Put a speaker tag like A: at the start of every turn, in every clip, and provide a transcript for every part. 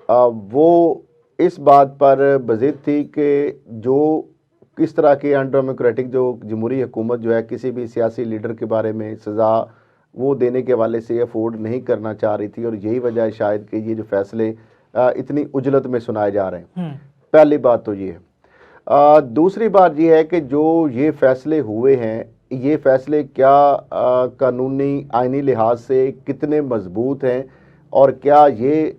A: वो इस बात पर बज़िद थी कि जो किस तरह की अनडेमोक्रेटिक जो जमहूरी हुकूमत जो है किसी भी सियासी लीडर के बारे में सज़ा वो देने के हवाले से अफोर्ड नहीं करना चाह रही थी, और यही वजह है शायद कि ये जो फैसले इतनी उजलत में सुनाए जा रहे हैं। पहली बात तो ये है। दूसरी बात ये है कि जो ये फैसले हुए हैं, ये फैसले क्या कानूनी आइनी लिहाज से कितने मजबूत हैं, और क्या ये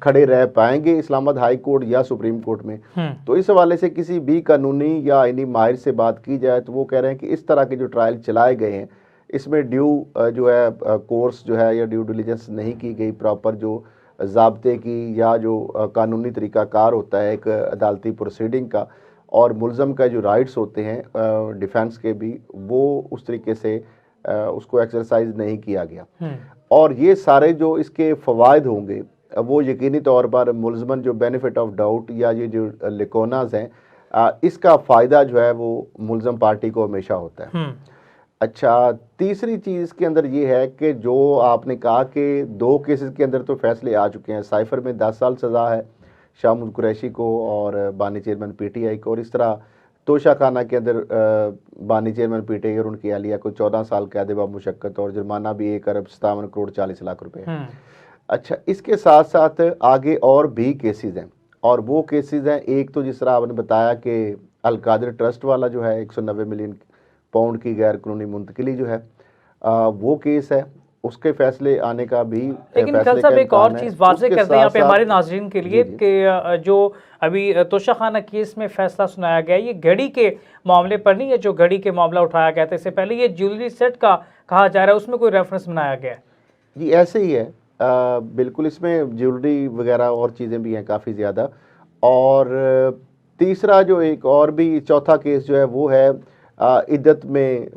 A: खड़े रह पाएंगे इस्लामाबाद हाई कोर्ट या सुप्रीम कोर्ट में। तो इस हवाले से किसी भी कानूनी या आइनी माहिर से बात की जाए तो वो कह रहे हैं कि इस तरह के जो ट्रायल चलाए गए हैं इसमें ड्यू जो है कोर्स जो है या ड्यू डिलीजेंस नहीं की गई, प्रॉपर जो ज़ाब्ते की या जो कानूनी तरीक़ाकार होता है एक अदालती प्रोसीडिंग का, और मुलज़म का जो राइट्स होते हैं डिफेंस के भी, वो उस तरीके से उसको एक्सरसाइज नहीं किया गया। और ये सारे जो इसके फ़वाइद होंगे वो यकीनी तौर पर मुलज़मन जो बेनिफिट ऑफ डाउट या ये जो लिकोनाज हैं इसका फ़ायदा जो है वो मुलज़म पार्टी को हमेशा होता है। अच्छा, तीसरी चीज़ इसके अंदर ये है कि जो आपने कहा कि 2 केसेस के अंदर तो फैसले आ चुके हैं। साइफ़र में 10 साल सज़ा है शामुल कुरैशी को और बानी चेयरमैन पीटीआई को, और इस तरह तोशा खाना के अंदर बानी चेयरमैन पीटीआई और उनकी अहलिया को 14 साल कैद बामुशक्कत और जुर्माना भी 1 अरब 57 करोड़ 40 लाख रुपए है। अच्छा, इसके साथ साथ आगे और भी केसेस हैं, और वो केसेस हैं, एक तो जिस तरह आपने बताया कि अल-कादिर ट्रस्ट वाला जो है 190 मिलियन पाउंड की गैर कानूनी मुंतकिली जो है वो केस है, उसके फैसले आने का भी
B: लेकिन कल साहब एक और चीज़ वाज़े कर दें यहाँ पे हमारे नाज़रीन के लिए कि जो अभी तोशाखाना केस में फैसला सुनाया गया ये घड़ी के मामले पर नहीं है, जो घड़ी के मामला उठाया गया था इससे पहले ये ज्वेलरी सेट का कहा जा रहा है, उसमें कोई रेफरेंस बनाया गया है?
A: जी ऐसे ही है, बिल्कुल इसमें ज्वेलरी वगैरह और चीज़ें भी हैं काफ़ी ज़्यादा। और तीसरा जो एक और भी चौथा केस जो है वो है इद्दत में